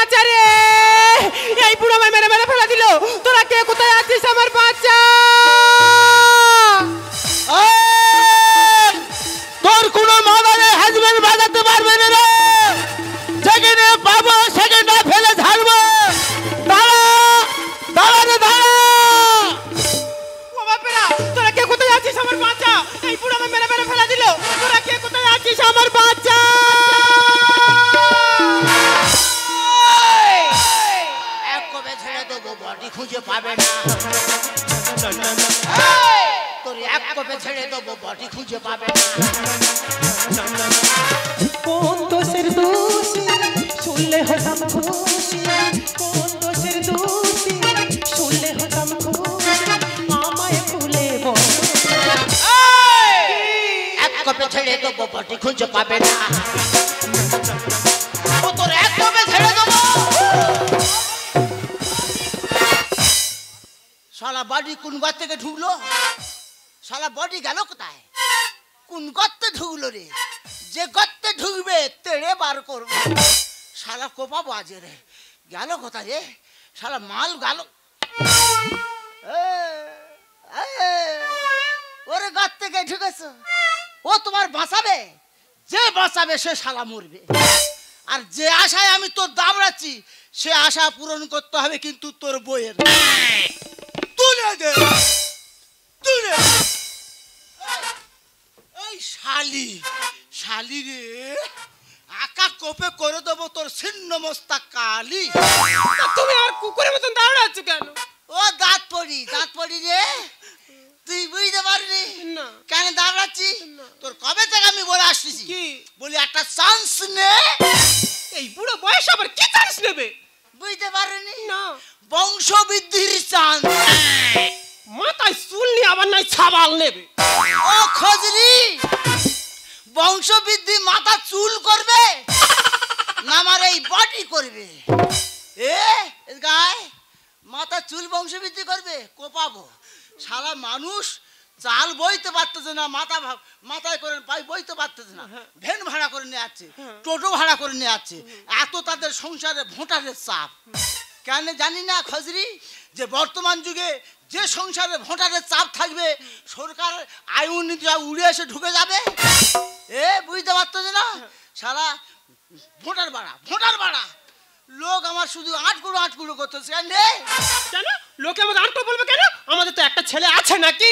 বাচ্চা রে, এই বুড়ো আমায় মেরে মেরে ফেলে দিল। তোরা কে কোথায় আছিস আমার বাচ্চা? তোর কোনো মাদারে হাজবেন্ড বাজাতে পারবে না রে, যেখানে পাবো সেখানে ফেলে ছাড়বো। দাঁড়া দাঁড়া রে দাঁড়া। ও বাপেরা, তোরা কে কোথায় আছিস আমার বাচ্চা? এই বুড়ো আমায় মেরে মেরে ফেলে দিল। তোরা কে কোথায় আছিস আমার বাচ্চা? এক কবে ছেড়ে দেবো, বডি খুঁজে পাবে না। তোর এক কবে ছেড়ে দেবো, বডি খুঁজে পাবে না। কোন দোষের দোষী শুনলে হতাম খুশি, কোন দোষের দোষী শুনলে হতাম খুশি, আমায় ভুলে বল। এক কবে ছেড়ে দেবো, বডি খুঁজে পাবে না। ও তোর এক কবে ছেড়ে দেবো। শালা বডি কোন ঘর থেকে ঢুকলো? শালা বডি গেল কোথায়? কোন গর্তে ঢুকলো রে? যে গর্তে ঢুকবে তেড়ে বার করবো। শালা কোপাবো আজ রে। গেল কোথায় রে? শালা মাল গেল। ওরে গর্ত থেকে ঢুকেছো, ও তোমার বাঁচাবে? যে বাঁচাবে সে শালা মরবে। আর যে আশায় আমি তোর দাবড়াচ্ছি সে আশা পূরণ করতে হবে কিন্তু তোর বইয়ের। তুলে দে, তুলে। এই শালি, শালি রে, আকা কোপে করে দেবো তোর ছিন্ন মস্তা কালি। তুমি আর কুকুরের মতন দাঁড়াচ্ছ কেন? ও দাঁত পড়ি, দাঁত পড়ি রে। তুই বুঝতে পারবি না। কেন দাঁড়াচ্ছি? তোর কবে থেকে আমি বলে আসতেছি কি? বলি একটা চান্স নে। এই বুড়ো বয়স আবার কি চান্স নেবে? বুঝতে পারিনি? না। বংশবৃদ্ধির চান্স। মাথায় চুল নিয়ে আবার নাই ছাবাল নেবে। ও খজরি, বংশবৃদ্ধি মাথা চুল করবে না আমার এই বডি করবে? গায়ে মাথা চুল বংশবৃদ্ধি করবে? কোপাবো। শালা মানুষ চাল বইতে পারতেছে না, মাথায় করে পাই বইতে পারতেছে না, ভ্যান ভাড়া করে নিয়ে যাচ্ছে, টোটো ভাড়া করে নিয়ে যাচ্ছে। এত তাদের সংসারে ভোটারের চাপ। কেন জানি না খজরি, যে বর্তমান যুগে যে সংসারে ভোটারের চাপ থাকবে সরকার আইন নীতিটা উড়ে এসে ঢুকে যাবে। বুঝতে পারতেছে না? শালা ভোটার ভাড়া, ভোটার ভাড়া। লোক আমার শুধু আটকুড়ো আটকুড়ো করতেছে। কেন লোকে আমাদের আটকুড়ো বলবে কেন? আমাদের তো একটা ছেলে আছে নাকি?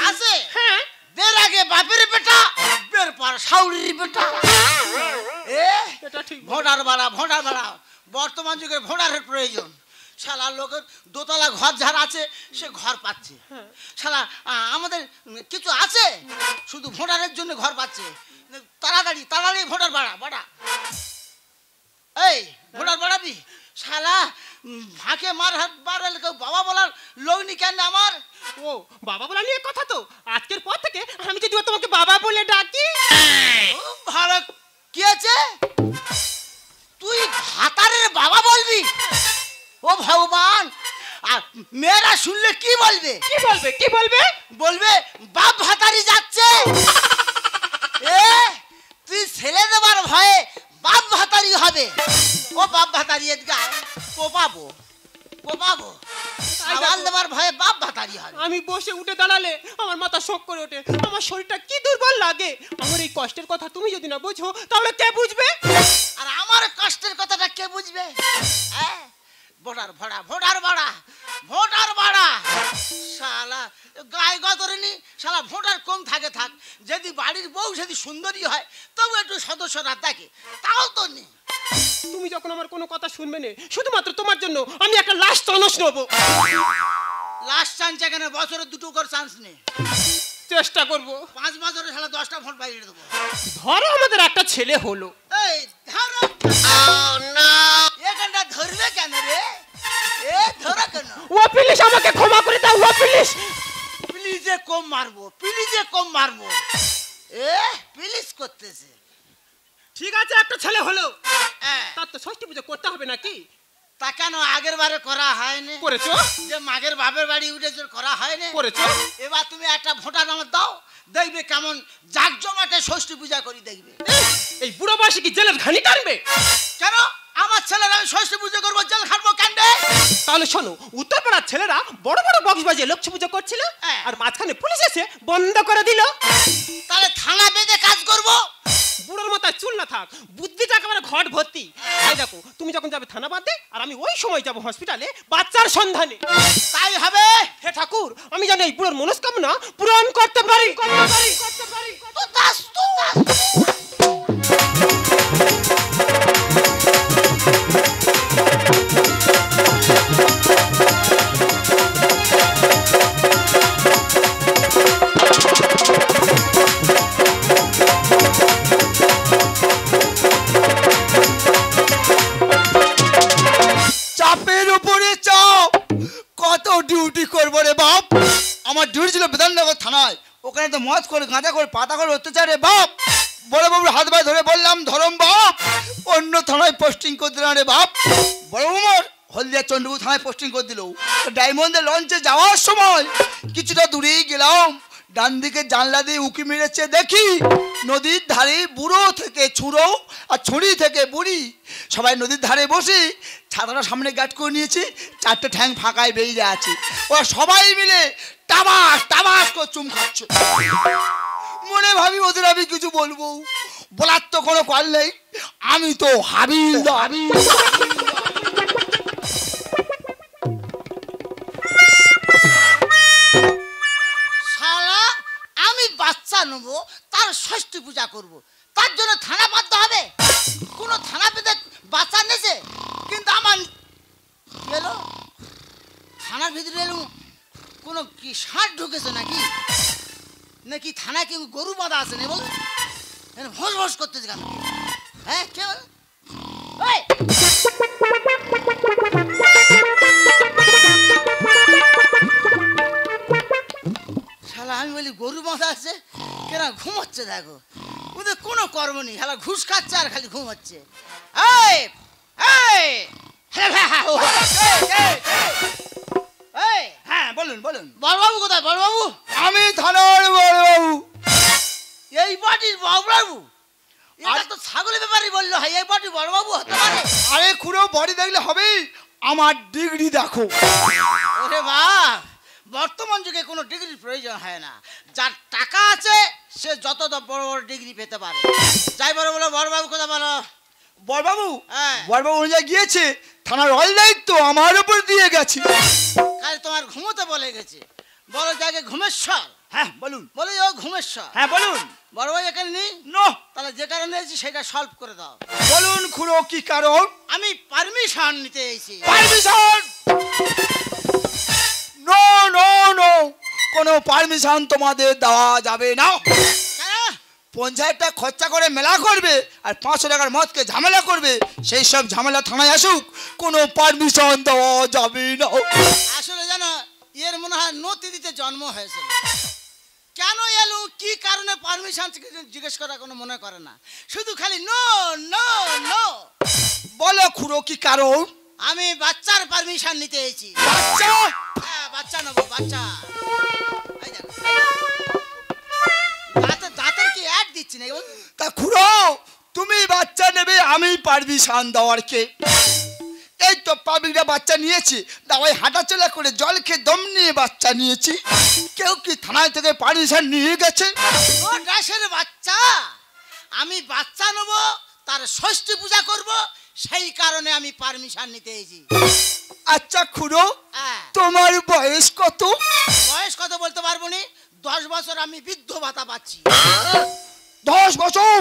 আছে। হ্যাঁ। বের আগে বাপের বেটা, বের পর শাউরির বেটা। এটা ঠিক। ভোটার ভাড়া, ভোটার ভাড়া। বর্তমান যুগে ভোটারের প্রয়োজন। শালা লোকের দোতলা ঘর যার আছে সে ঘর পাচ্ছে। শালা আমাদের কিছু আছে শুধু ভোটারের জন্য ঘর পাচ্ছে। তাড়াতাড়ি তাড়াতাড়ি ভোটার ভাড়া বাড়া। এই ভোটার বাড়াবি? শালা ভাকে মার হাত বাড়ালে কেউ বাবা বলার লগ্নি কেন আমার? ও বাবা বলা নিয়ে কথা তো। আজকের পর থেকে আমি যদি তোমাকে বাবা বলে ডাকি। ভালো কি আছে? তুই ভাতারের বাবা বলবি? ও ভগবান, আর মেয়েরা শুনলে কি বলবে? কি বলবে? কি বলবে? বলবে বাপ ভাতারি যাচ্ছে। তুই ছেলে দেবার ভয়ে বাপ ভাতারি হবে। ও বাপ ভাতারি গায়ে কোপাবো, কোপাবো। সাবাল দেবার ভয়ে বাপ ভাতারি হবে। আমি বসে উঠে দাঁড়ালে আমার মাথা শোক করে ওঠে। আমার শরীরটা কি দুর্বল লাগে। আমার এই কষ্টের কথা তুমি যদি না বোঝো তাহলে কে বুঝবে? আর আমার কষ্টের কথাটা কে বুঝবে? ভোটার ভাড়া, ভোটার ভাড়া, ভোটার ভাড়া। শালা গায়ে গতরেনি। শালা ভোটার কম থাকে থাক, যদি বাড়ির বউ যদি সুন্দরী হয় তবু একটু সদস্যরা দেখে, তাও তো নেই। তুমি যখন আমার কোনো কথা শুনবে না, শুধুমাত্র তোমার জন্য আমি একটা লাশ চান্স নেবো। লাস্ট চান্স এখানে বছরে দুটো করে চান্স নেই। চেষ্টা করবো 5 বছরে শালা 10টা ভোট বাইরে দেবো। ধরো আমাদের একটা ছেলে হলো। এই ধরো। এখানটা ধরবে কেন রে? ধরো কেন? ও প্লিজ আমাকে ক্ষমা করে দাও। ও প্লিজ, প্লিজে কম মারবো, প্লিজে কম মারবো। প্লিজ করতেছে। ঠিক আছে একটা ছেলে হলো, তার তো ষষ্ঠী পুজো করতে হবে নাকি? তা কেন আগের বারে করা হয়নি? করেছো। যে মাগের বাপের বাড়ি উঠেছে করা হয়নি? করেছো। এবার তুমি একটা ভোটার নাম্বার দাও, দেখবে কেমন জাকজমাটে ষষ্ঠী পূজা করি দেখবে। এই বুড়ো বয়সে কি জেলের ঘানি টানবে? কেন আমার ছেলের আমি ষষ্ঠী পুজো করবো, জেল খাটবো কেন? তাহলে শোনো, উত্তরপাড়ার ছেলেরা বড় বড় বক্স বাজিয়ে লক্ষ্মী পুজো করছিল, আর মাঝখানে পুলিশ এসে বন্ধ করে দিল। তাহলে থানা বেঁধে কাজ করবো। বুড়োর মাথায় চুল না থাক, বুদ্ধিটা একেবারে ঘট ভর্তি। এই দেখো, তুমি যখন যাবে থানা বাদে, আর আমি ওই সময় যাব হসপিটালে বাচ্চার সন্ধানে। তাই হবে। হে ঠাকুর, আমি জানি এই বুড়োর মনস্কামনা পূরণ করতে পারি। তো দাস তো চাপের উপরে চাপ, কত ডিউটি করবো রে বাপ। আমার ডিউটি ছিল বিধাননগর থানায়, ওখানে তো মদ করে গাঁজা করে পাতা করে অত্যাচার রে বাপ। বড় বাবুর হাত ভাই ধরে বললাম ধরম বাপ, অন্য থানায় পোস্টিং করে দিলাম রে বাপ। বড় বাবুর হলদিয়া চন্দ্রপুর থানায় পোস্টিং করে দিল। ডায়মন্ডের লঞ্চে যাওয়ার সময় কিছুটা দূরেই গেলাম, ডান দিকে জানলা দিয়ে উকি মেরেছে, দেখি নদীর ধারে বুড়ো থেকে ছুঁড়ো আর ছুঁড়ি থেকে বুড়ি সবাই নদীর ধারে বসে ছাতাটা সামনে গাট করে নিয়েছে, চারটে ঠ্যাং ফাঁকায় বেরিয়ে আছে। ওরা সবাই মিলে টাবাস টাবাস করে চুম খাচ্ছে। মনে ভাবি ওদের আমি কিছু বলবো, বলার তো কোনো কল নেই, আমি তো হাবিলদার। বাচ্চা নেবো, তার ষষ্ঠী পূজা করব, তার জন্য থানা বাধ্য হবে? কোন থানা পেতে বাচ্চা নেছে? কিন্তু আমার এলো থানার ভিতরে এলো কোনো কি ষাঁড় ঢুকেছে নাকি? নাকি থানায় কেউ গরু বাঁধা আছে না? বল ভোস ভোস করতেছে কেন? হ্যাঁ কে বল? শালা আমি বলি গরু বাঁধা আছে কেন? ঘুমোচ্ছে দেখো, ওদের কোনো কর্ম নেই, শালা ঘুষ খাচ্ছে আর খালি ঘুমোচ্ছে। হ্যাঁ বলুন বলুন। বড়বাবু কোথায়? বড়বাবু? আমি থানার বড়বাবু। এই বাড়ির বড়বাবু? এটা তো ছাগলের ব্যাপারই বললো, হয় এই বাড়ির বড়বাবু হতে পারে? আরে খুঁড়ো বডি দেখলে হবে, আমার ডিগ্রি দেখো। ওরে বাপ, বর্তমান যুগে কোনো ডিগ্রির প্রয়োজন হয় না, যার টাকা আছে সে যত বড় বড় ডিগ্রি পেতে পারে। যাই বড় বলো, বড়বাবু কোথায় বলো? বড়বাবু? হ্যাঁ। বড়বাবু অনুযায়ী গিয়েছে, থানার অল দায়িত্ব আমার উপর দিয়ে গেছে। কাল তোমার ঘুমোতে বলে গেছে, বড় জায়গায় ঘুমেশ্বর। হ্যাঁ বলুন। বলে ও ঘুমেশ্বর। হ্যাঁ বলুন। বড় ভাই এখানে নেই? নো। তাহলে যে কারণে এসেছি সেটা সলভ করে দাও। বলুন খুঁড়ো কি কারণ? আমি পারমিশন নিতে এসেছি। পারমিশন? নো নো নো, কোনো পারমিশন তোমাদের দেওয়া যাবে না। পঞ্চায়েতটা খরচা করে মেলা করবে আর 500 টাকার মদকে ঝামেলা করবে, সেই সব ঝামেলা থানায় আসুক, কোনো পারমিশন দেওয়া যাবে না। আসলে জানো, এর মনে হয় নতি দিতে জন্ম হয়েছিল। কেন এলো, কি কারণে পারমিশন জিজ্ঞেস করা কোনো মনে করে না, শুধু খালি নো নো নো। বলো খুঁড়ো কি কারণ? আমি বাচ্চার পারমিশন নিতে এসেছি। বাচ্চা? হ্যাঁ বাচ্চা নেবো, বাচ্চা। দাঁতের কি অ্যাড দিচ্ছি না? তা খুঁড়ো তুমি বাচ্চা নেবে, আমি পারমিশন দেওয়ার কে? এই তো পাবলিকরা বাচ্চা নিয়েছি, দাওয়াই হাঁটাচলা করে জল খেয়ে দম নিয়ে বাচ্চা নিয়েছি। কেউ কি থানায় থেকে পারমিশন নিয়ে গেছে? ও ডাসের বাচ্চা, আমি বাচ্চা নেবো, তার ষষ্ঠী পূজা করব, সেই কারণে আমি পারমিশন নিতে এসেছি। আচ্ছা খুঁড়ো, হ্যাঁ। তোমার বয়স কত? বয়স কত বলতে পারবো নি, 10 বছর আমি বৃদ্ধ ভাতা পাচ্ছি। 10 বছর?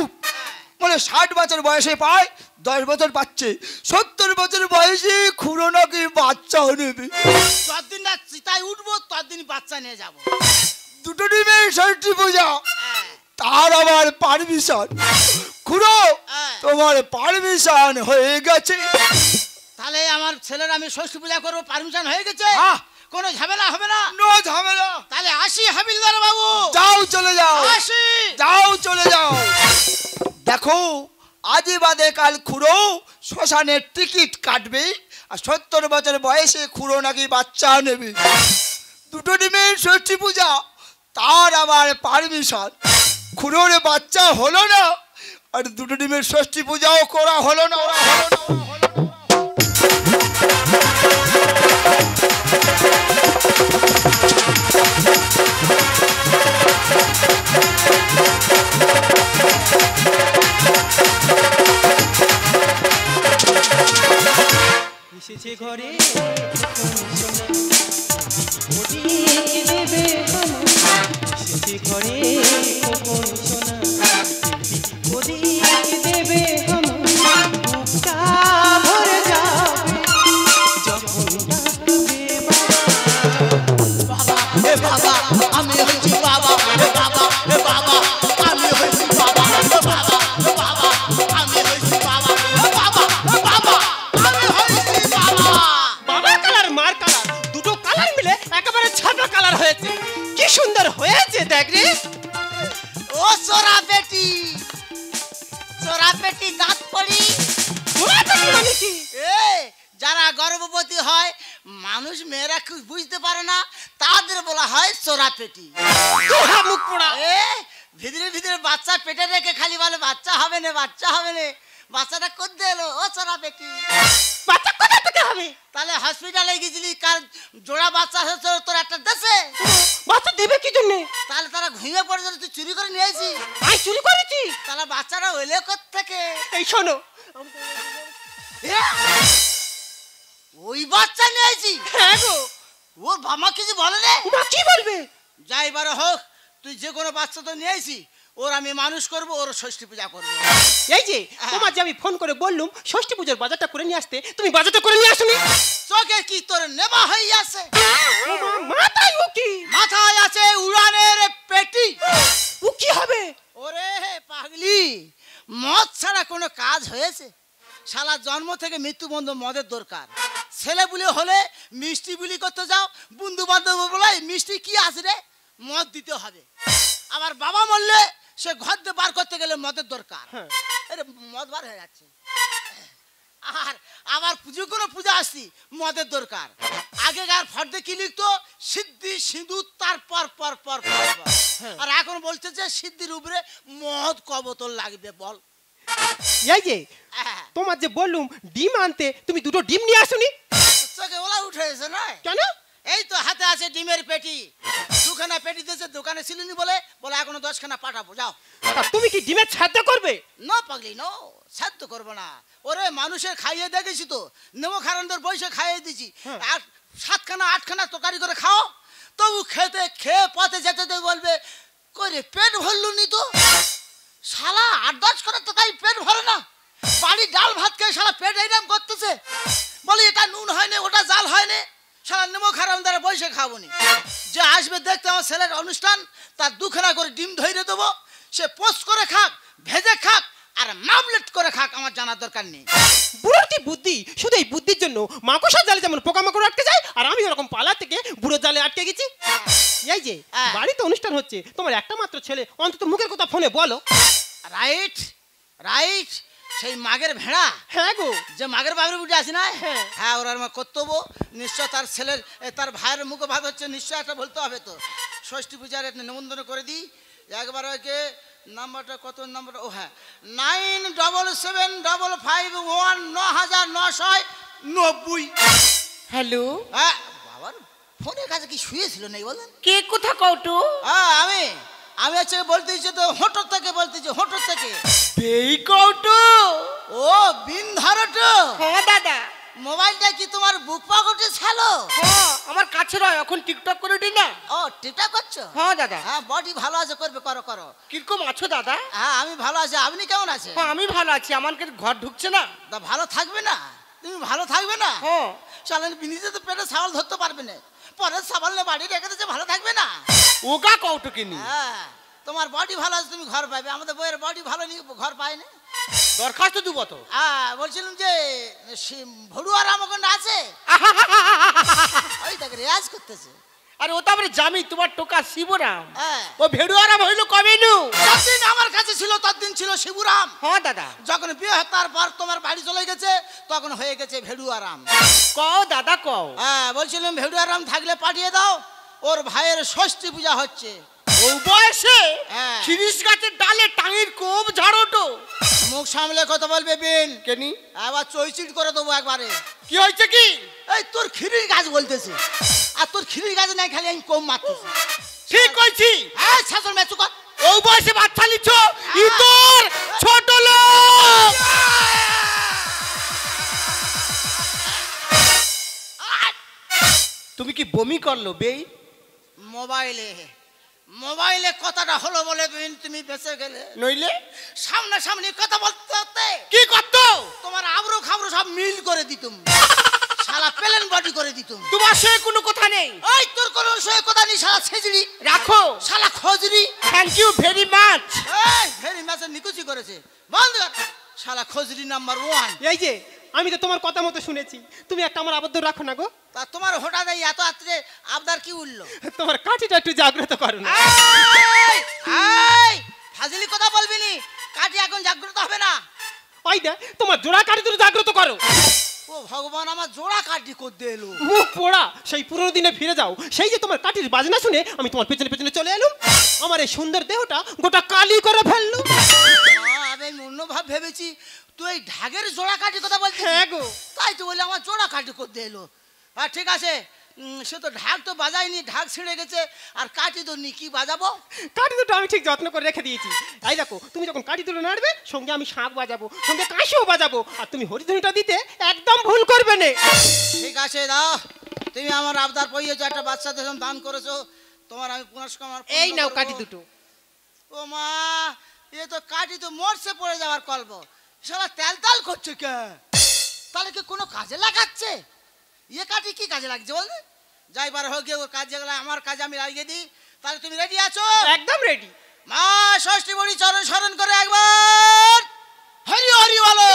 মানে 60 বছর বয়সে পায়, 10 বছর পাচ্ছে। 70 বছর বয়সে খুঁড়ো নাকি বাচ্চা নেবে? যতদিন না চিতায় উঠবো ততদিন বাচ্চা নিয়ে যাবো। দুটো নিবে ষষ্ঠী পূজা, তার আবার পারমিশন। খুঁড়ো তোমার পারমিশন হয়ে গেছে। তাহলে আমার ছেলের আমি ষষ্ঠী পূজা করবো, পারমিশন হয়ে গেছে, কোনো ঝামেলা হবে না? নো ঝামেলা। তাহলে আসি হাবিলদার বাবু। যাও চলে যাও, আসি। যাও চলে যাও। দেখো আজই বাদে কাল খুঁড়ো শ্মশানের টিকিট কাটবে, আর 70 বছর বয়সে খুঁড়ো নাকি বাচ্চা নেবে। দুটো ডিমের ষষ্ঠী পূজা, তার আবার পারমিশন। খুঁড়োর বাচ্চা হলো না, আর দুটো ডিমের ষষ্ঠী পূজাও করা হলো না। এসেছে ঘরে দেবে এসেছে ঘরে দেবে বুকটা ভরে যাবে যখন বাবা এ বাবা আমি হইছি বাবা এ বাবা এ বাবা আমি হইছি বাবা এ বাবা এ বাবা আমি হইছি বাবা এ বাবা এ বাবা আমি হইছি বাবা। বাবা কালার মার কালার দুটো কালার মিলে একেবারে ছাপা কালার হয়েছে। কি সুন্দর হয়েছে দেখ রে। ও চোরা বেটি দাঁত পড়ি মানে কি? এ যারা গর্ভবতী হয় মানুষ মেয়েরা খুব বুঝতে পারে না তাদের বলা হয় চোরা পেটি। মুখ পোড়া এ ভিতরে ভিতরে বাচ্চা পেটে রেখে খালি বলে বাচ্চা হবে না বাচ্চাটা করতে এলো ও চোরা পেটি। বাচ্চা কোথা থেকে হবে? তাহলে হসপিটালে গেছিলি কার জোড়া বাচ্চা হচ্ছে তোর একটা দেশে বাচ্চা দেবে কি জন্য? তাহলে তারা ঘুমিয়ে পড়ে যাবে তুই চুরি করে নিয়ে আসি। আমি চুরি করেছি? তাহলে বাচ্চারা হইলে কোত্থেকে? এই শোনো ওই বাচ্চা নিয়ে আসি? হ্যাঁ গো। ওর বাবা কিছু বলে রে? মা কি বলবে? যাই বারে হোক তুই যে কোনো বাচ্চা তো নিয়ে আসি ওর আমি মানুষ করব ওর ষষ্ঠী পূজা করব। এই যে তোমার যে আমি ফোন করে বললুম ষষ্ঠী পূজার বাজারটা করে নিয়ে আসতে তুমি বাজারটা করে নিয়ে আসনি? চোখে কি তোর নেবা হয়ে আছে? মাথায় ও কি? মাথায় আছে উড়ানের পেটি। ও কি হবে? ওরে পাগলি মদ ছাড়া কোনো কাজ হয়েছে? শালা জন্ম থেকে মৃত্যু বন্ধ মদের দরকার। ছেলে বুলে হলে মিষ্টি বুলি করতে যাও বন্ধু বান্ধব বলে মিষ্টি কি আছে রে মদ দিতে হবে। আবার বাবা মরলে সে ঘর দিয়ে বার করতে গেলে মদের দরকার। আরে মদ বার হয়ে যাচ্ছে। আর আবার পুজো কোনো পূজা আসছি মদের দরকার। আগেকার ফর্দে কি লিখতো সিদ্ধি সিঁদুর তার পর পর পর পর পর। আর এখন বলছে যে সিদ্ধির উপরে মদ কবতল লাগবে বল। এই যে তোমার যে বললুম ডিম আনতে তুমি দুটো ডিম নিয়ে আসনি? চোখে ওলা উঠেছে না কেন? এই তো হাতে আছে ডিমের পেটি। দুখানা পেটি দিয়েছে দোকানে ছিলিনি বলে বলে 10খানা পাঠাবো যাও। তুমি কি ডিমের ছাদ্য করবে? না পাগলি নো সাধ্য করবো না। ওরে মানুষের খাইয়ে দেখেছি তো নেমো খারানদের বয়সে খাইয়ে দিছি আর 7খানা 8খানা তরকারি করে খাও তবু খেয়ে পথে যেতে বলবে করে পেট ভরলু নি তো। শালা 8-10 করে তরকারি পেট ভরে না। বাড়ি ডাল ভাত খেয়ে শালা পেট এইরকম করতেছে বলি এটা নুন হয়নি ওটা জাল হয়নি। শালা নেমো খারানদের বয়সে খাবো নি। যে আসবে দেখতে আমার ছেলের অনুষ্ঠান তার 2খানা করে ডিম ধরে দেবো সে পোস্ট করে খাক ভেজে খাক আর মামলেট করে খাক আমার জানার দরকার নেই। বুড়োর কি বুদ্ধি! শুধু এই বুদ্ধির জন্য মাকড়সার জালে যেমন পোকামাকড় আটকে যায় আর আমি ওরকম পালা থেকে বুড়ো জালে আটকে গেছি। এই যে বাড়িতে অনুষ্ঠান হচ্ছে তোমার একটা মাত্র ছেলে অন্তত মুখের কথা ফোনে বলো। রাইট রাইট সেই মাগের ভেড়া। হ্যাঁ গো যে মাগের বাবুর বুঝে আছে না হ্যাঁ ওর আমার কর্তব্য নিশ্চয় তার ছেলের তার ভাইয়ের মুখে ভাব হচ্ছে নিশ্চয় একটা বলতে হবে তো। ষষ্ঠী পূজার একটা নিমন্ত্রণ করে দিই একবার ওকে নাম্বারটা কত নাম্বার ও হ্যাঁ 97751990 হ্যালো হ্যাঁ বাবার ফোনের কাছে কি শুয়েছিল নাকি বলেন? কে কোথা কৌটু? হ্যাঁ আমি হচ্ছে বলতেছি তো হোটর থেকে বলতেছি হোটর থেকে। এই কৌটু ও বিন ধরটো। হ্যাঁ দাদা মোবাইলটা কি তোমার বুক পকেটে ছিল? হ্যাঁ আমার কাছে রয় এখন টিকটক করে দিই না। ও টিকটক করছো? হ্যাঁ দাদা। হ্যাঁ বডি ভালো আছে করবে করো। কিরকম আছো দাদা? হ্যাঁ আমি ভালো আছি আপনি কেমন আছেন? হ্যাঁ আমি ভালো আছি আমার কি ঘর ঢুকছে না? তা ভালো থাকবে না তুমি ভালো থাকবে না? হ্যাঁ চালেন বিনিতে তো পেটে ছাগল ধরতে পারবে না পরে ছাগল নিয়ে বাড়ি রেখে দিতে ভালো থাকবে না? ওগা কৌটু কিনি হ্যাঁ তোমার বডি ভালো আছে তুমি ঘর পাবে আমাদের বইয়ের বডি ভালো নিয়ে ঘর পায় না। দরখাস্ত দেবো তো। হ্যাঁ বলছিলাম যে ভড়ুয়ার আমাকে আছে ওই তাকে রেয়াজ করতেছে। আরে ও তো আমার জামি তোমার টোকা শিবরাম। হ্যাঁ ও ভেড়ুয়ারাম হইল কবে নু? যতদিন আমার কাছে ছিল ততদিন ছিল শিবুরাম। হ্যাঁ দাদা যখন বিয়ে হয় তারপর তোমার বাড়ি চলে গেছে তখন হয়ে গেছে ভেড়ুয়ারাম। কও দাদা কও। হ্যাঁ বলছিলাম ভেড়ুয়ারাম থাকলে পাঠিয়ে দাও ওর ভাইয়ের ষষ্ঠী পূজা হচ্ছে। ও বয়সে হ্যাঁ। শিরিষ গাছের ডালে টাঙির কোপ ঝাড়োটো মুখ সামলে কথা বলবে বিন। কেনি আবার চৈচিট করে দেবো একবারে। কি হয়েছে কি? এই তোর খিরির গাছ বলতেছে, আর তোর খিরির গাছ নাই, খালি আমি কম মারতেছি। ঠিক কইছি। হ্যাঁ শাসন মেচু কর। ও বয়সে বাচ্চা লিচ্ছ, ইতর ছোট লোক। তুমি কি বমি করলো বেই? মোবাইলে মোবাইলে কথাটা হলো বলে তুমি বেঁচে গেলে, নইলে সামনাসামনি কথা বলতে হতে কি করতো? তোমার আবরু খাবরু সব মিল করে দিতুম, শালা প্লেন বডি করে দিতুম। তোমার সঙ্গে কোনো কথা নেই। ওই তোর কোনো সঙ্গে কথা নেই, শালা ছেজড়ি রাখো। শালা খজরি। Thank you very much. এই ভেরি ম্যাচে নিকুচি করেছে, বন্ধ কর। শালা খজরি নাম্বার 1। এই যে আমি তো তোমার কথা মতো শুনেছি, তুমি একটা আমার আবদ্ধ রাখো না গো। তা তোমার হঠাৎ এই এত রাত্রে আবদার কি উঠলো? তোমার কাঠিটা একটু জাগ্রত করো না। এই, এই, ফাজিলি কথা বলবি নি, কাটি এখন জাগ্রত হবে না। ওই দে তোমার জোড়া কাঠি তুমি জাগ্রত করো। ও ভগবান, আমার জোড়া কাটি করতে এলো। মুখ পোড়া, সেই পুরনো দিনে ফিরে যাও। সেই যে তোমার কাঠির বাজনা শুনে আমি তোমার পেছনে পেছনে চলে এলুম, আমার এই সুন্দর দেহটা গোটা কালি করে ফেললুম। আমি অন্যভাব ভেবেছি তুই এই ঢাকের জোড়া কাটি কথা বলছিস। হ্যাঁ গো। তাই তো বলে আমার জোড়া কাটি করতে এলো। আর ঠিক আছে, সে তো ঢাক তো বাজায়নি, ঢাক ছিঁড়ে গেছে, আর কাটি তো নি, কি বাজাবো? কাঠি দুটো আমি ঠিক যত্ন করে রেখে দিয়েছি। এই দেখো, তুমি যখন কাঠি দুটো নাড়বে, সঙ্গে আমি শাঁখ বাজাবো, সঙ্গে কাশিও বাজাবো, আর তুমি হরিধ্বনিটা দিতে একদম ভুল করবে না। ঠিক আছে দাও, তুমি আমার আবদার পইয়েছো, একটা বাচ্চা দেশম দান করেছো, তোমার আমি পুনস্কার। এই নাও কাঠি দুটো। ও মা, এ তো কাঠি তো মরছে পড়ে যাওয়ার কল্প, শালা তেল তাল করছে কে? তাহলে কি কোনো কাজে লাগাচ্ছে? ইয়ে কাঠি কি কাজে লাগছে বল? যাইবার হোক গিয়ে ওর কাজ, যেগুলো আমার কাজে আমি লাগিয়ে দিই। তাহলে তুমি রেডি আছো? একদম রেডি। মা ষষ্ঠী বড়ি চরণ স্মরণ করে একবার হরি হরি বলো।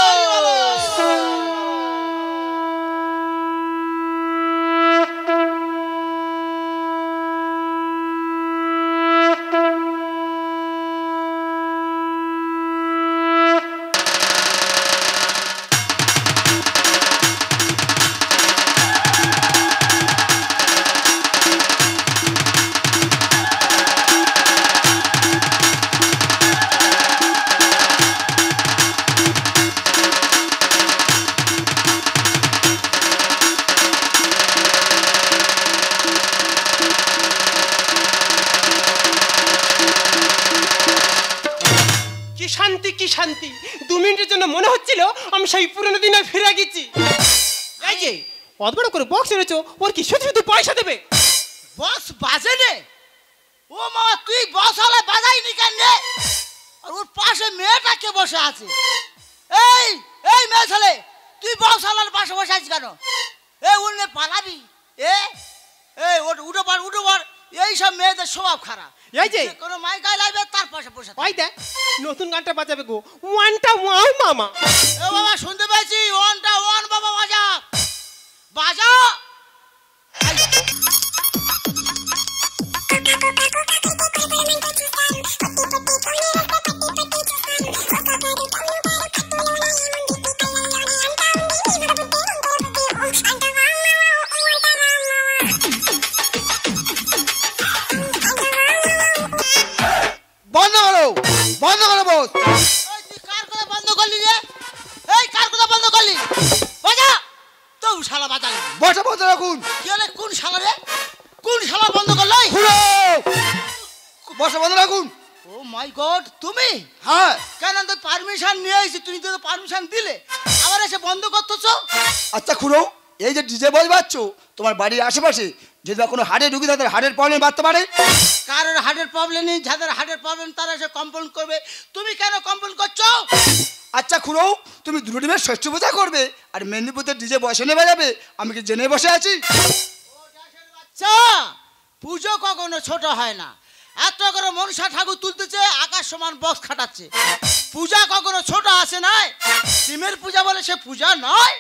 কি শান্তি, 2 মিনিটের জন্য মনে হচ্ছিল আমি সেই পুরনো দিনে ফিরে গেছি। এই যে অত বড় করে বক্স এনেছো, ওর কি শুধু শুধু পয়সা দেবে? বস বাজে নে। ও মা, তুই বস হলে বাজাইনি কেন রে? আর ওর পাশে মেয়েটা কে বসে আছে? এই এই মেয়ে ছেলে, তুই বস হলার পাশে বসে আছিস কেন? এ উঠলে পালাবি? এই উঠো পার, উঠো পার। এই সব মেয়েদের স্বভাব খারাপ। এই যে কোনো মাইকাই লাগবে তার পাশে বসে ওই দেখ, নতুন গানটা বাজাবে গো, ওয়ানটা ওয়াও মামা। এ বাবা, শুনতে পেয়েছি, ওয়ানটা ওয়ান বাবা, বাজা বাজা। বন্ধ করো, বন্ধ করো বস। তুই কার কথা বন্ধ করলি রে? এই কার কথা বন্ধ করলি? বাজা তো শালা বাজালি। বসে বন্ধ রাখুন। কি হলে? কোন শালা রে? কোন শালা বন্ধ করলো? খুলো, বসে বন্ধ রাখুন। ও মাই গড, তুমি? হ্যাঁ। কেন তো পারমিশন নিয়ে এসেছি, তুমি তো পারমিশন দিলে, আবার এসে বন্ধ করতেছো? আচ্ছা খুলো, এই যে ডিজে বল বাজছ, তোমার বাড়ির আশেপাশে যদি কোনো হাড়ে ঢুকি, তাদের হাড়ের প্রবলেম বাড়তে পারে। কারোর হার্টের প্রবলেম নেই, যাদের হার্টের প্রবলেম তারা এসে কমপ্লেন করবে। তুমি কেন কমপ্লেন করছো? আচ্ছা খুলো, তুমি দুটো ডিমের ষষ্ঠী পূজা করবে আর মেদিনীপুরের ডিজে বসে নেবে যাবে, আমি কি জেনে বসে আছি? আচ্ছা, পুজো কখনো ছোট হয় না। এত করে মনসা ঠাকুর তুলতেছে, আকাশ সমান বক্স খাটাচ্ছে। পূজা কখনো ছোট আসে নাই। ডিমের পূজা বলে সে পূজা নয়।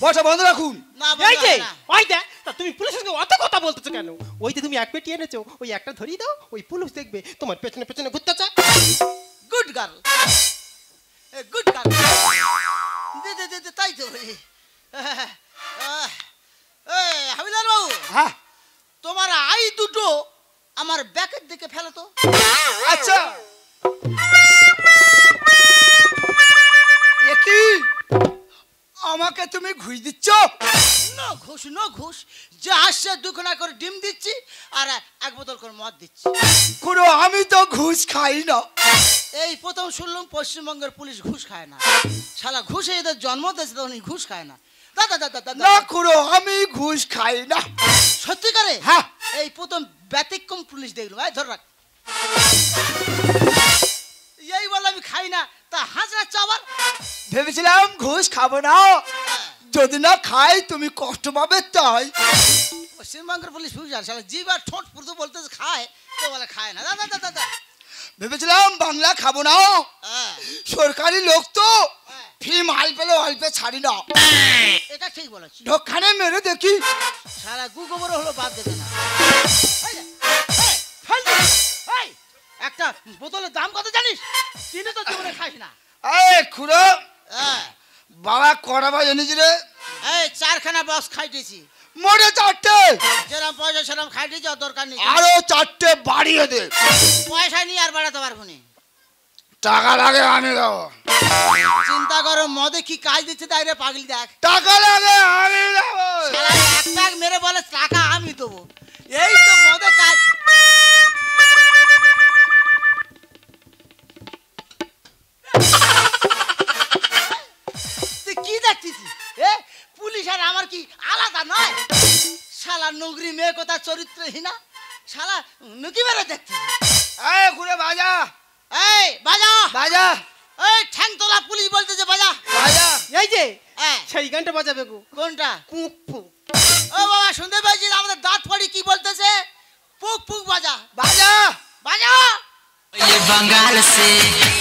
বসে বন্ধ রাখুন। না এই যে না, ওই দেখ, তা তুমি পুলিশের সঙ্গে অত কথা বলতেছো কেন? ওই যে তুমি এক পেটি এনেছো, ওই একটা ধরিয়ে দাও, ওই পুলিশ দেখবে তোমার পেছনে পেছনে ঘুরতে চায়। Good girl, good girl. দে দে দে, তাই তো বলি। হাবিলার বাবু, হ্যাঁ। তোমার আই দুটো আমার ব্যাকের দিকে ফেলো তো। আচ্ছা। তুমি ঘুষ দিচ্ছ? নো ঘুষ, যে আসছে দুখানা করে ডিম দিচ্ছি আর এক বোতল করে মদ দিচ্ছি। খুড়ো আমি তো ঘুষ খাই না। এই প্রথম শুনলাম পশ্চিমবঙ্গের পুলিশ ঘুষ খায় না। শালা ঘুষে এদের জন্ম দিয়েছে তখন ঘুষ খায় না। না খুড়ো আমি ঘুষ খাই না। সত্যি করে? হ্যাঁ। এই প্রথম ব্যতিক্রম পুলিশ দেখলাম। এই ধর রাখ। এই বলে আমি খাই না, তা হাজরা চাওয়ার ভেবেছিলাম ঘুষ খাবো না, যদি না খাই তুমি কষ্ট পাবে তাই। পশ্চিমবঙ্গের পুলিশ বুঝার শালা জিভ আর ঠোঁট পুরো বলতে খায়, তো বলে খায় না। ভেবেছিলাম বাংলা খাবো না, সরকারি লোক তো ফি মাল পেলে অল্পে ছাড়ি না। এটা ঠিক বলেছি। ঢোকখানে মেরে দেখি সারা গু গোবর হলো বাদ দেবে না। একটা বোতলের দাম কত জানিস? চিনি তো জীবনে খাইস না। এই খুড়ো বাবা কড়া বাজ এনেছি রে। এই 4খানা বক্স খাইতেছি। মোটে 4টে। যেরকম পয়সা সেরকম খাইতেছি, আর দরকার নেই। আরো 4টে বাড়িয়ে দে। পয়সা নিয়ে আর বাড়াতে পারবো না। টাকা লাগে আনে দাও। চিন্তা করো মদে কি কাজ দিচ্ছে তাই রে পাগলি দেখ। টাকা লাগে আনে দাও। শালা এক প্যাক মেরে বলে টাকা আমি দেবো। এই তো মদে কাজ। তুই কি দেখছিস? পুলিশ আর আমার কি আলাদা নয়? শালা নগরী মেয়ে কথা চরিত্রহীনা, শালা নুকি মেরে দেখছিস। এই খুড়ো বাজা। এই বাজা বাজা। এই ঠ্যাংতলা পুলিশ বলতেছে বাজা। বাজা। এই যে হ্যাঁ। সেই গানটা বাজাবে গো। কোনটা? পুক পুক। ও বাবা শুনতে পেয়েছিস আমাদের দাঁত পড়ি কি বলতেছে? পুক পুক বাজা। বাজা। বাজা। ये बंगाल से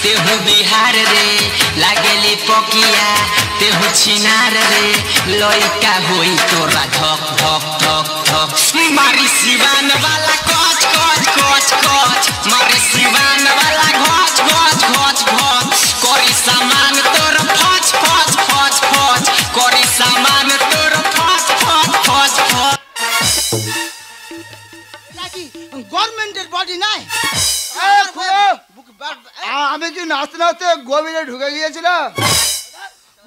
तेहु बिहार रे लागेली पकिया तेहु छिनार रे लइका होई तोरा धक धक धक धक मारी सिवान वाला कोच कोच कोच कोच मारी सिवान वाला घोच घोच घोच घोच कोरी सामान तोर फच फच फच फच कोरी सामान तोर फच फच फच फच নাকি গভর্নমেন্টের বডি নাই? এই খুড়ো আমি কি নাচতে নাচতে গভীরে ঢুকে গিয়েছিলাম?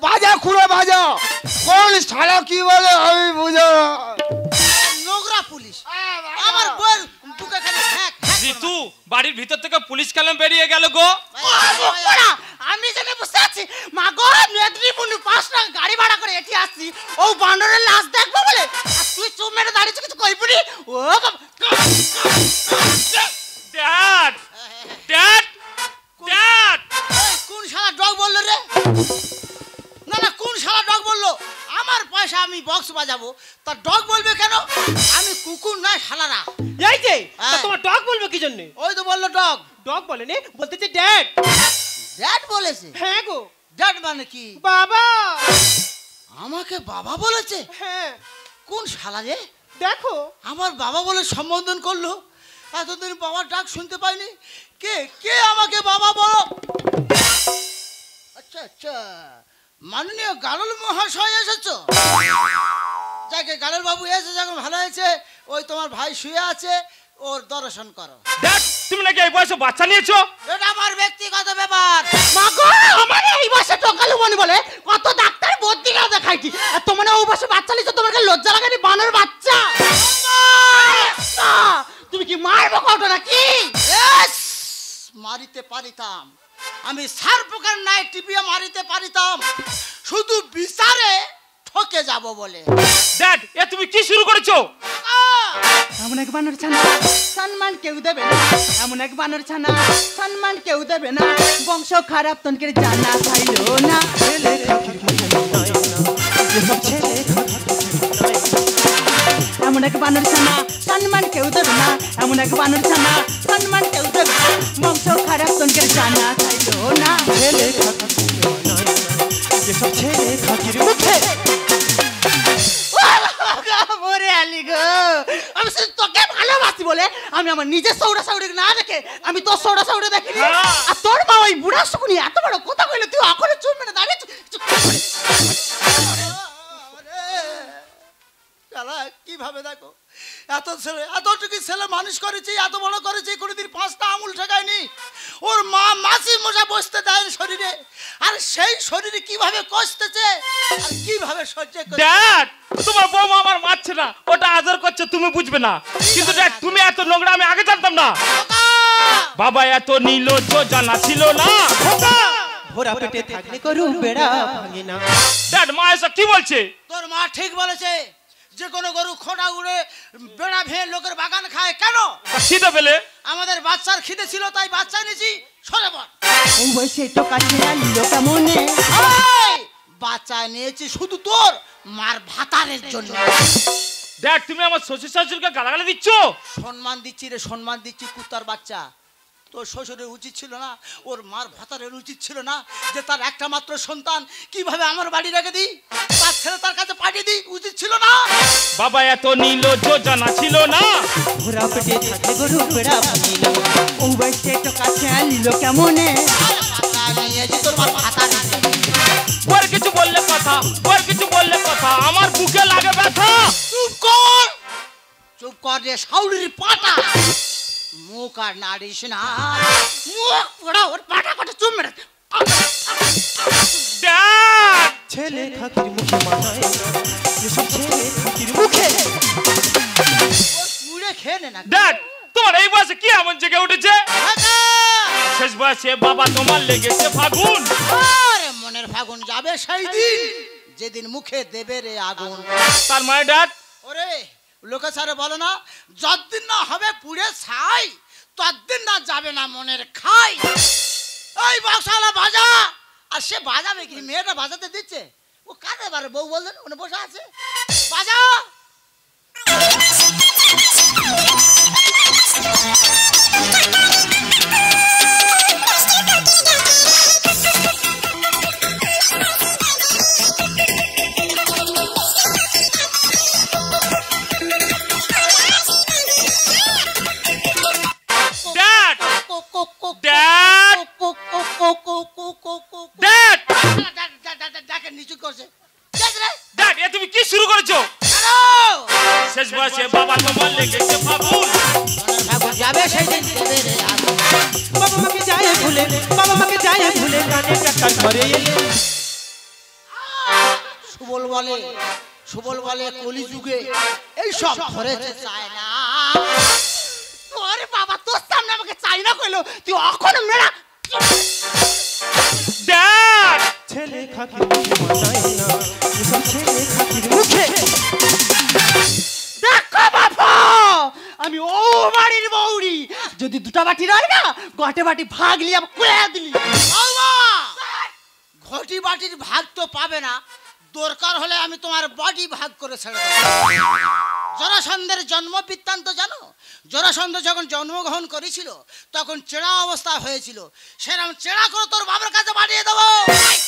বাজা খুড়ো বাজা। কোন শালা কি বলে আমি বুঝো না। নোংরা পুলিশ আমার বউর বুকে খালি হ্যাক ঋতু বাড়ির ভিতর থেকে পুলিশ কালাম বেরিয়ে গেল গো। আমি যেটা বুঝতে পারছি মা গো মেদিনীপুর 5 টাকা গাড়ি ভাড়া করে এটি আসছি ও বান্দরের লাশ দেখবো বলে, আর তুই চুপ মেরে দাঁড়িয়েছিস কিছু কইবি? ও ড্যাড ড্যাড ড্যাড কোন শালা ডগ বললো রে? না না কোন শালা ডগ বললো? আমার পয়সা আমি বক্স বাজাবো, তা ডগ বলবে কেন? আমি কুকুর নয় শালারা। এই যে হ্যাঁ। তোমার ডগ বলবে কি জন্য? ওই তো বললো ডগ। ডগ বলেনি, বলতেছে ড্যাড। ড্যাড বলেছে? হ্যাঁ গো। ড্যাড মানে কি? বাবা। আমাকে বাবা বলেছে? হ্যাঁ কোন শালা রে? দেখো আমার বাবা বলে সম্বোধন করলো। এতদিন বাবার ডাক শুনতে পাইনি। কে কে আমাকে বাবা বলো? আচ্ছা আচ্ছা মাননীয় গালল মহাশয় এসেছো? যাকে গালল বাবু এসে যখন ভালো হয়েছে, ওই তোমার ভাই শুয়ে আছে, ওর দর্শন করো। ড্যাড তুমি নাকি এই বয়সে বাচ্চা নিয়েছো? এটা আমার ব্যক্তিগত ব্যাপার। মা গো আমার এই বয়সে টকালু মনি বলে কত ডাক্তার বদ্দিরা দেখাইছি, আর তোমার ওই বয়সে বাচ্চা নিছো, তোমার লজ্জা লাগেনি? বানর বাচ্চা। তুমি কি মারবো কত নাকি? মারিতে পারিতাম, আমি সার প্রকার নাই টিপিয়া মারিতে পারিতাম, শুধু বিচারে ঠকে যাব বলে। ড্যাড এ তুমি কি শুরু করেছো? এমন এক বানর ছানা সম্মান কেউ দেবে না, এমন এক বানর ছানা সম্মান কেউ দেবে না, বংশ খারাপ তনকের জানা খাইলো না। এমন এক বানর ছানা সম্মান কেউ দেবে না, এমন এক বানর ছানা সম্মান কেউ দেবে না, বংশ খারাপ তনকের জানা খাইলো না। আমি তোকে ভালোবাসি বলে আমি আমার নিজের সৌরা সৌরি না দেখে আমি তোর সৌরা সৌরি দেখিনি, আর তোর মা ওই বুড়া শুকুনি এত বড় কথা কইলে তুই অখরে চুপ মেরে দাঁড়িয়ে কিভাবে দেখো এতটুকু ছেলে মানুষ করেছি, এত বড় করেছি, কোনোদিন 5টা আঙুল ঠেকায়নি। ওর মা মাসি মশা বসতে দেয় শরীরে, আর আর সেই শরীরে কিভাবে কষতেছে আর কিভাবে সহ্য করছে। ড্যাড তোমার বৌমা আমার মারছে না, ওটা আদর করছে, তুমি বুঝবে না। কিন্তু ড্যাড তুমি এত নোংরা আমি আগে জানতাম না। বাবা এত নির্লজ্জ জানা ছিল না। ভরা পেটে থাকলে গরু বেড়া ভাঙে না। ড্যাড মা এসব কি বলছে? তোর মা ঠিক বলেছে, যে কোনো গরু খোঁটা উড়ে বেড়া ভেঙে লোকের বাগান খায় কেন? খিদে পেলে? আমাদের বাচ্চার খিদে ছিল তাই বাচ্চা এনেছি। সরে বল। ওই বয়সে তো কাছে আনলো কেমনে? বাচ্চা নিয়েছি শুধু তোর মার ভাতারের জন্য। ড্যাড তুমি আমার শ্বশুর শাশুড়িকে গালাগালি দিচ্ছ? সম্মান দিচ্ছি রে, সম্মান দিচ্ছি। কুত্তার বাচ্চা, তোর শ্বশুরের উচিত ছিল না, ওর মার ভাতারের উচিত ছিল না যে তার একটা মাত্র সন্তান কিভাবে আমার বাড়ি রেখে দিই, তার ছেলে তার কাছে পাঠিয়ে দিই? উচিত ছিল না। বাবা এত নির্লজ্জ জানা ছিল না। ভরা পেটে থাকলে গরু বেড়া ভাঙে না। ওই বয়সে তো কাছে আনলো কেমনে? বাচ্চা নিয়েছি তোর মার ভাতারের জন্য। ওর কিছু বললে কথা, ওর কিছু বললে কথা, আমার বুকে লাগে ব্যথা। চুপ কর, চুপ কর রে শাউরির পাটা। মুখ আর নাড়িস না, মুখ পোড়া ওর পাটা পাটা চুপ মেরে। ড্যাড ছেলে খাতির মুখে মানায় না, এসব ছেলে খাতির মুখে। ওর পুড়ে খেয়ে নে না। ড্যাড তোমার এই বয়সে কি এমন জেগে উঠেছে? শেষ বয়সে বাবা তোমার লেগেছে ফাগুন। আরে মনের ফাগুন যাবে সেই দিন যেদিন মুখে দেবে রে আগুন। তার মানে ড্যাড ওরে লোকে সারে বলো না, যতদিন না হবে পুড়ে ছাই ততদিন না যাবে না মনের খাই। এই বাক্সালা বাজা। আর সে বাজাবে কি? মেয়েটা বাজাতে দিচ্ছে। ও কাঁদে বারে বউ বললেন উনি বসে আছে। বাজা। নিচু করছে। ড্যাড এ তুমি কি শুরু করেছো? শেষ বয়সে বাবা তোমার লেগেছে ফাগুন। ফাগুন যাবে সেই দিন দেবে রে আগুন। বাবা মাকে যায় ভুলে, বাবা মাকে যায় ভুলে, গানে টাকা ঘরে এলে। সুবল বলে, সুবল বলে কলিযুগে এইসব ধরেছে চায় না। ওরে বাবা তোর সামনে আমাকে চাই না কইলো, তুই এখন মেরা। ড্যাড ছেলে খাতির মুখে মানায় না, এসব ছেলে খাতির মুখে। দেখো বাবা, আমি ও বাড়ির বউরি। যদি দুটা বাটি রয় না, গটে বাটি ভাগ লিয়ে কুড়ে দিলি। ঘটি বাটির ভাগ তো পাবে না, দরকার হলে আমি তোমার বডি ভাগ করে ছেড়ে দেব। জরাসন্ধের জন্ম বৃত্তান্ত জানো? জরাসন্ধ যখন জন্মগ্রহণ করেছিল তখন চেড়া অবস্থা হয়েছিল, সেরকম চেড়া করে তোর বাবার কাছে পাঠিয়ে দেবো।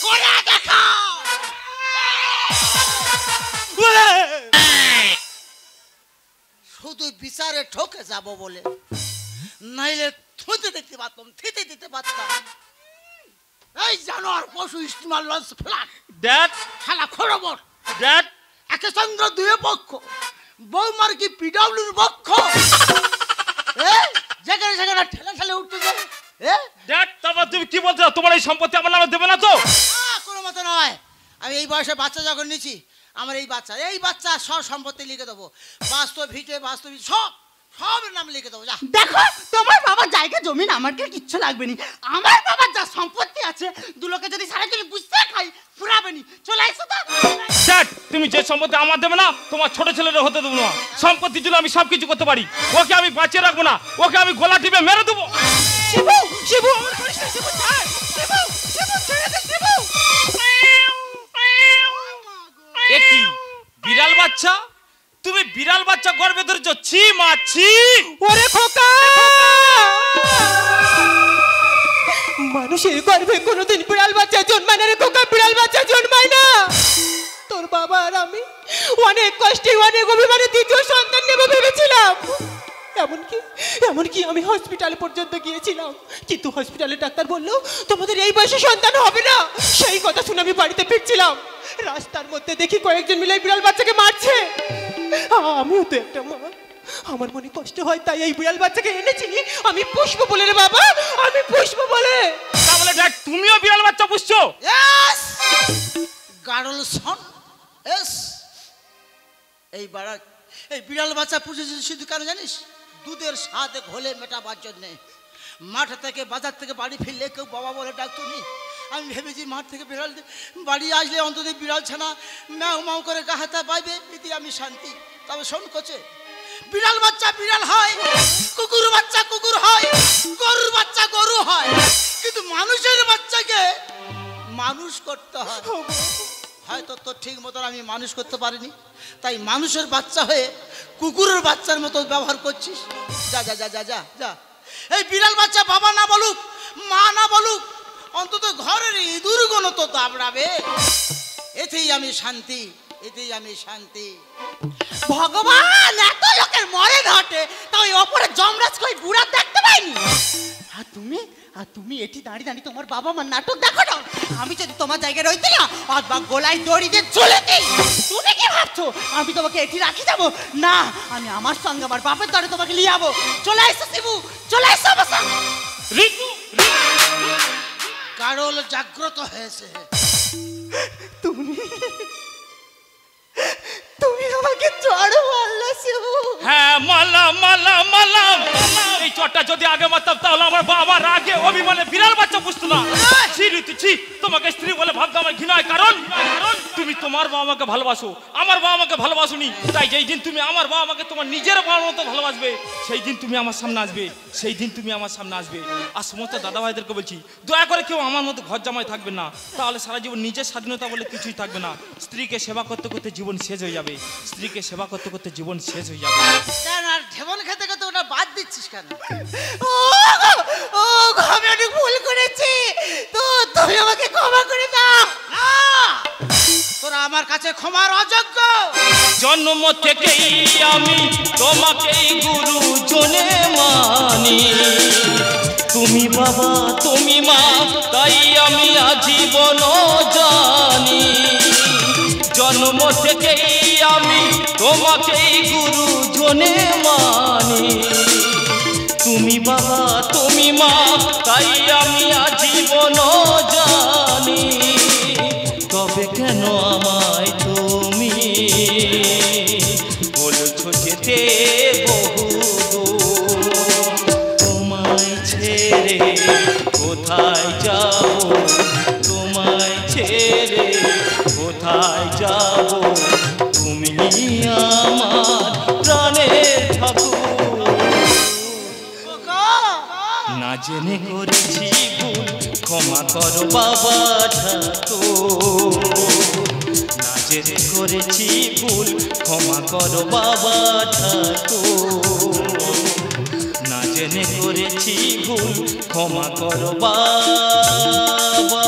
করে দেখা। শুধু বিচারে ঠকে যাব বলে, নাইলে থুতে দিতে পারতাম, থিতে দিতে পারতাম। এই জানোয়ার পশু স্টিমার লঞ্চ ফ্ল্যাট। ড্যাড খেলা খড়বর। ড্যাড একে চন্দ্র দুয়ে পক্ষ, বৌমার কি পিডব্লিউর পক্ষ। যেখানে সেখানে ঠেলে ঠেলে উঠতেছে। ড্যাড তারপর তুমি কি বলছো? তোমার এই সম্পত্তি আমার নামে দেবে না তো? কোনো মতে নয়। আমি এই বয়সে বাচ্চা যখন নিচ্ছি, আমার এই বাচ্চা সব সম্পত্তি লিখে দেবো। বাস্তব ভিটে বাস্তব সব সবের নাম লিখে দেবো। যা দেখো তোমার বাবার জায়গা জমিন আমার কিচ্ছু লাগবে না। আমার বাবার যা সম্পত্তি আছে দুলোকে যদি সারা দিন বুঝতে খাই ফুরাবে নি। চলে এসো তো। ড্যাড তুমি যে সম্পত্তি আমার দেবে না, তোমার ছোট ছেলের হতে দেবো না। সম্পত্তির জন্য আমি সব কিছু করতে পারি। ওকে আমি বাঁচিয়ে রাখবো না, ওকে আমি গলা টিপে মেরে দেবো। শিবু, শিবু, আমার কৃষ্ণ, শিবু ছাড়, শিবু, শিবু ছেড়ে দে, শিবু। এ কি বিড়াল বাচ্চা? তুমি বিড়াল বাচ্চা গর্ভে ধরেছো? ছি মা ছি। ওরে খোকা, মানুষের গর্ভে কোনোদিন বিড়াল বাচ্চা জন্মায় না রে খোকা, বিড়াল বাচ্চা জন্মায় না। তোর বাবা আর আমি অনেক কষ্টে অনেক অভিমানে দ্বিতীয় সন্তান নেব ভেবেছিলাম। এমনকি আমি হসপিটালে পর্যন্ত গিয়েছিলাম, কিন্তু হসপিটালে ডাক্তার বললো তোমাদের এই বয়সে সন্তান হবে না। সেই কথা শুনে আমি বাড়িতে ফিরছিলাম, রাস্তার মধ্যে দেখি কয়েকজন মিলে বিড়াল বাচ্চাকে মারছে। আমিও তো একটা মা, আমার মনে কষ্ট হয়, তাই এই বিড়াল বাচ্চাকে এনেছি আমি পুষবো বলে রে বাবা, আমি পুষবো বলে। তাহলে দেখ তুমিও বিড়াল বাচ্চা পুষছো? গাড়ল সন এস এই বাড়া এই বিড়াল বাচ্চা পুষেছিস শুধু কেন জানিস? দুধের স্বাদে ঘোলে মেটাবার জন্যে। মাঠ থেকে বাজার থেকে বাড়ি ফিরলে কেউ বাবা বলে ডাকতো নি। আমি ভেবেছি মাঠ থেকে বিড়াল বাড়ি আসলে অন্তত বিড়াল ছানা ম্যাও ম্যাও করে গা হাতা পাইবে, এতে আমি শান্তি। তবে শোন কোচে, বিড়াল বাচ্চা বিড়াল হয়, কুকুর বাচ্চা কুকুর হয়, গরুর বাচ্চা গরু হয়, কিন্তু মানুষের বাচ্চাকে মানুষ করতে হয়। হয়তো তোর ঠিক মতন আমি মানুষ করতে পারিনি, তাই মানুষের বাচ্চা হয়ে কুকুরের বাচ্চার মতো ব্যবহার করছিস। যা যা যা যা যা যা। এই বিড়াল বাচ্চা বাবা না বলুক, মা না বলুক, অন্তত ঘরের ইঁদুরগুলো তো দাবড়াবে। এতেই আমি শান্তি, এতেই আমি শান্তি। ভগবান, এত লোকের মরে ঘটে, তাই ওপরে যমরাজ কই বুড়া দেখতে পাইনি। আর তুমি এটি দাঁড়িয়ে দাঁড়িয়ে তোমার বাবা মার নাটক দেখো না। আমি যদি তোমার জায়গায় রইতে না, অথবা গোলায় দড়ি দিয়ে ঝুলে দিই, তুমি কি ভাবছো আমি তোমাকে এটি রাখি যাবো? না, আমি আমার সঙ্গে আমার বাপের দরে তোমাকে নিয়ে যাবো। চলে এসো শিবু, চলে এসো আমার সঙ্গে। কারল জাগ্রত হয়েছে। তুমি আমাকে চড় মারলে শিবু। হ্যাঁ, মারলাম মারলাম মারলাম। এই চটটা যদি আগে মারতাম তাহলে আমার বাবা রাগে অভিমানে বিড়াল বাচ্চা পুষতো না। ছি, তোমাকে স্ত্রী বলে ভাবতে আমার ঘৃণা হয়। কারণ তুমি তোমার বাবা মাকে ভালোবাসো, আমার বাবা মাকে ভালোবাসোনি। তাই যেই দিন তুমি আমার বাবা মাকে তোমার নিজের বাবার মতো ভালোবাসবে, সেই দিন তুমি আমার সামনে আসবে, সেই দিন তুমি আমার সামনে আসবে। আর সমস্ত দাদা ভাইদেরকে বলছি, দয়া করে কেউ আমার মতো ঘর জামাই থাকবে না, তাহলে সারা জীবন নিজের স্বাধীনতা বলে কিছুই থাকবে না। স্ত্রীকে সেবা করতে করতে জীবন শেষ হয়ে যাবে, স্ত্রীকে সেবা করতে করতে জীবন শেষ হয়ে যাবে। কেন আর ঢেবন খেতে খেতে ওটা বাদ দিচ্ছিস কেন? আমি অনেক ভুল করেছি, তো তুমি আমাকে ক্ষমা করে দাও। না, তোরা আমার কাছে ক্ষমার অযোগ্য। জন্ম থেকেই আমি তোমাকেই গুরু জনে মানি, তুমি বাবা তুমি মা, তাই আমি আজীবন জানি। জন্ম থেকেই আমি তোমাকেই গুরু জনে মানি, তুমি বাবা তুমি মা, তাই আমি আজীবন জানি। তবে কেন আমায় তুমি বলছো যেতে বহু দূর? তোমায় ছেড়ে কোথায় যাব, তোমায় ছেড়ে কোথায় যাব? তুমি আমার প্রাণের ঠাকুর। না জেনে করেছি ভুল, ক্ষমা করো বাবা ঠাকুর। না জেনে করেছি ভুল, ক্ষমা করো বাবা ঠাকুর। না জেনে করেছি ভুল, ক্ষমা করো বাবা।